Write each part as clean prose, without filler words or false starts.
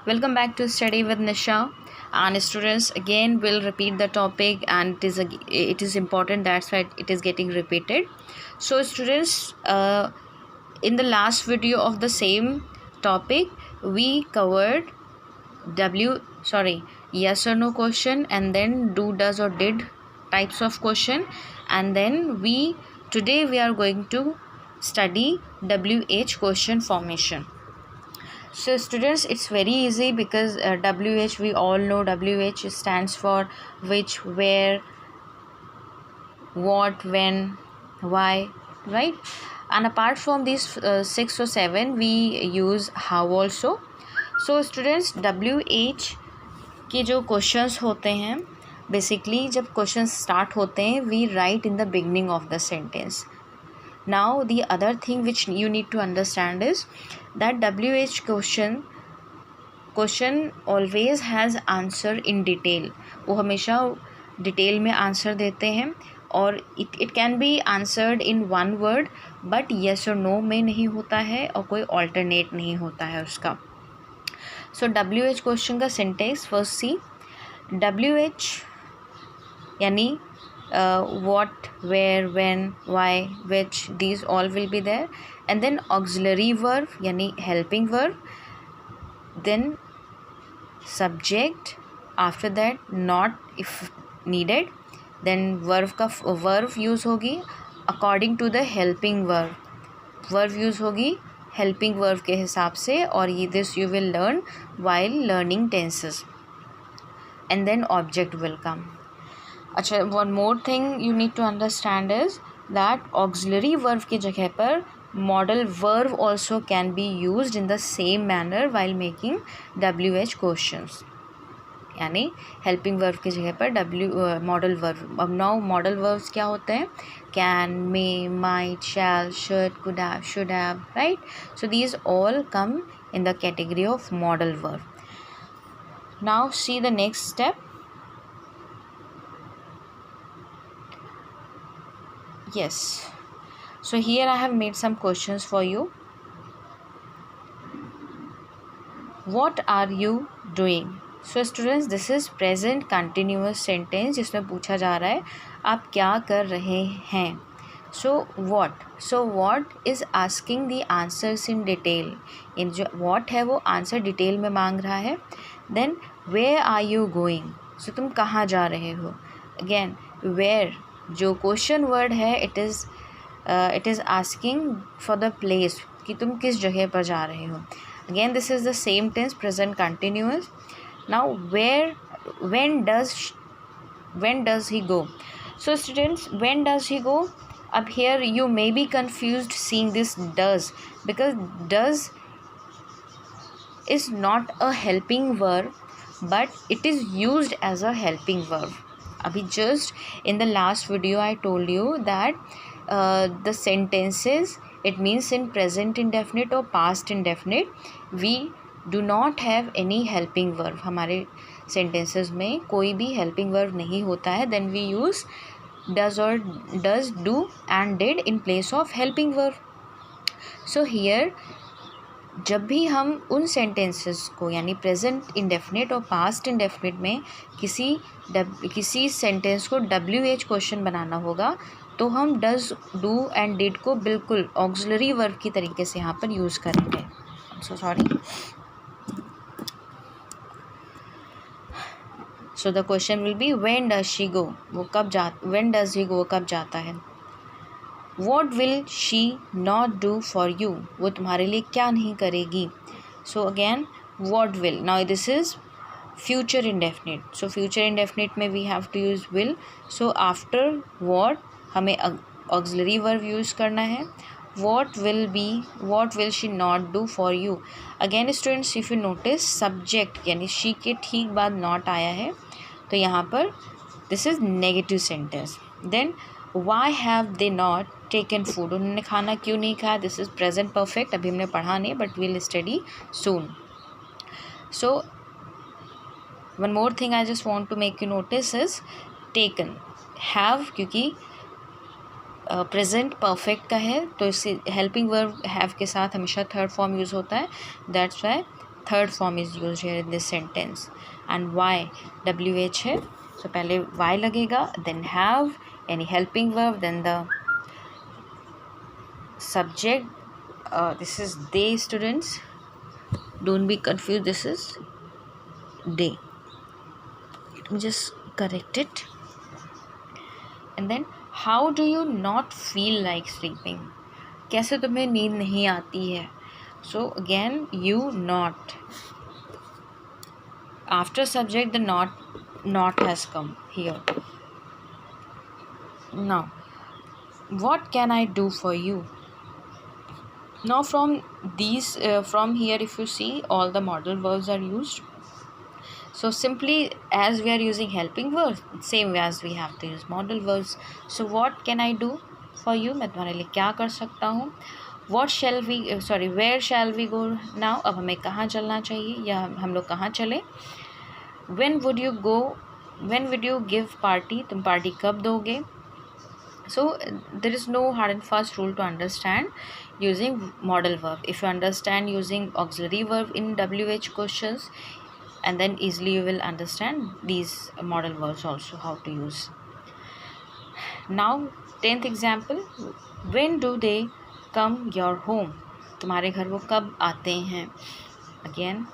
Welcome back to Study with Nisha. And students, again will repeat the topic, and it is important, that's why it is getting repeated. So students, in the last video of the same topic, we covered yes or no question, and then do, does or did types of question, and then today we are going to study WH question formation. So students, it's very easy because WH, we all know WH stands for which, where, what, when, why, right? And apart from these 6 or 7, we use how also. So students, WH के जो questions होते हैं, basically जब questions start होते हैं, we write in the beginning of the sentence. Now the other thing which you need to understand is that WH question always has answer in detail. वो हमेशा detail में answer देते हैं, और it can be answered in one word, but yes or no में नहीं होता है और कोई alternate नहीं होता है उसका. So WH क्वेश्चन का सिंटेक्स फर्स्ट सी. WH यानी what, where, when, why, which, these all will be there. And then auxiliary verb यानी helping verb, then subject, after that not if needed, then verb use होगी according to the helping verb. verb use होगी helping verb के हिसाब से, और ये this you will learn while learning tenses. And then object will come. अच्छा, one more thing you need to understand is that auxiliary verb की जगह पर modal verb also can be used in the same manner while making WH questions. यानी helping verb की जगह पर modal verb. अब now modal verbs क्या होते हैं? Can, may, might, shall, should, could have, should have, right? So these all come in the category of modal verb. Now see the next step. Yes, so here I have made some questions for you. What are you doing? So students, this is present continuous sentence जिसमें पूछा जा रहा है आप क्या कर रहे हैं. So what is asking the answers in detail. इन जो what है वो आंसर डिटेल में मांग रहा है. Then where are you going? So तुम कहाँ जा रहे हो. Again where जो क्वेश्चन वर्ड है, it is asking for the place, कि तुम किस जगह पर जा रहे हो. Again this is the same tense, present continuous. Now when does he go. So students, when does he go. अब here you may be confused seeing this does, because does is not a helping verb, but it is used as a helping verb. अभी just in the last video I told you that the sentences, it means in present indefinite or past indefinite, we do not have any helping verb. हमारे sentences में कोई भी helping verb नहीं होता है. then we use does, do and did in place of helping verb. so here जब भी हम उन सेंटेंसेस को, यानी प्रेजेंट इंडेफिनिट और पास्ट इंडेफिनिट में किसी सेंटेंस को WH क्वेश्चन बनाना होगा, तो हम डज, डू एंड डिड को बिल्कुल ऑक्सिलरी वर्ब की तरीके से यहाँ पर यूज़ करेंगे. So sorry. So the question will be when does she go, when does he go, वो कब जाता है. What will she not do for you? वो तुम्हारे लिए क्या नहीं करेगी. So again, what will. Now this is future indefinite. So future indefinite में we have to use will. So after what हमें auxiliary verb use करना है. What will she not do for you? Again students, if you notice subject यानी she के ठीक बाद not आया है, तो यहाँ पर this is negative sentence. Then why have they not taken food? उन्होंने खाना क्यों नहीं खाया. This is present perfect. अभी हमने पढ़ा नहीं, but we'll study soon. So one more thing I just want to make you notice is taken. Have क्योंकि प्रेजेंट परफेक्ट का है, तो इससे हेल्पिंग वर्ब हैव के साथ हमेशा थर्ड फॉर्म यूज़ होता है. That's why third form is used here in this sentence. And why WH है, so पहले why लगेगा, then have, any helping verb, then the subject. This is they, students, don't be confused, this is they. Let me just correct it. And then how do you not feel like sleeping, कैसे तुम्हें नींद नहीं आती है. So again, you not, after subject the not has come here. Now what can I do for you? Now from these from here, if you see, all the modal verbs are used. So simply, as we are using helping verbs, same way as we have to use modal verbs. So what can I do for you, मैं तुम्हारे लिए क्या कर सकता हूँ. What shall we where shall we go now, अब हमें कहाँ चलना चाहिए, या हम लोग कहाँ चले. When would you go, when would you give party, तुम पार्टी कब दोगे. So there is no hard and fast rule to understand using modal verb. If you understand using auxiliary verb in WH questions, and then easily you will understand these modal verbs also, how to use. Now 10th example, when do they come your home, तुम्हारे घर वो कब आते हैं. Again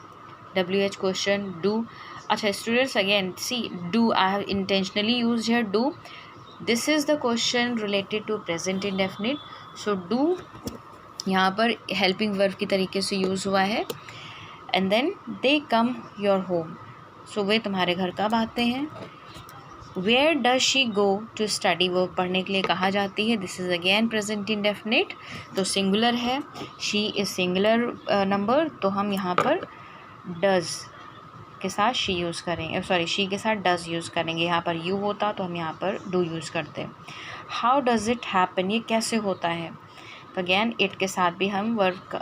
WH question, do. अच्छा students, again see, do I have intentionally used here do. This is the question related to present indefinite. So do यहाँ पर helping verb की तरीके से यूज़ हुआ है. And then they come your home, so वे तुम्हारे घर कब आते हैं. Where does she go to study, वो पढ़ने के लिए कहाँ जाती है. This is again present indefinite, तो singular है, she is singular number, तो हम यहाँ पर does के साथ she यूज़ करेंगे, she के साथ does यूज़ करेंगे. यहाँ पर you होता तो हम यहाँ पर do यूज़ करते. How does it happen, ये कैसे होता है. तो अगेन इट के साथ भी हम वर्ब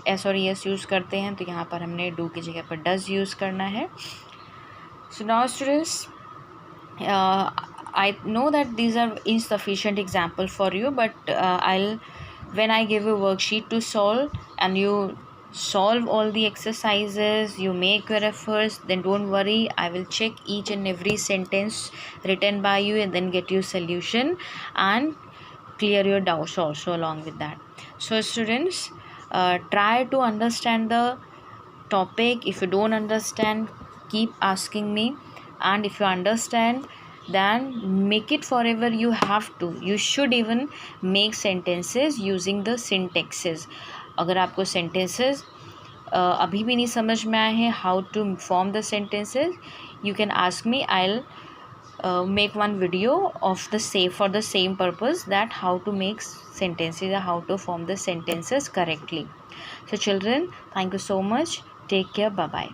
एस और एस यूज़ करते हैं, तो यहाँ पर हमने डू की जगह पर डज यूज़ करना है. So now students, I know that these are insufficient example for you, but when I give a worksheet to solve and you solve all the exercises, you make your efforts, then don't worry, I will check each and every sentence written by you and then get you solution and clear your doubts also along with that. So students, try to understand the topic. If you don't understand, keep asking me, and if you understand, then make it forever. You have to, you should even make sentences using the syntaxes. अगर आपको sentences अभी भी नहीं समझ में आए हैं how to form the sentences, you can ask me. I'll make one video of the same, for the same purpose, that how to make sentences or how to form the sentences correctly. So children, thank you so much. Take care. Bye bye.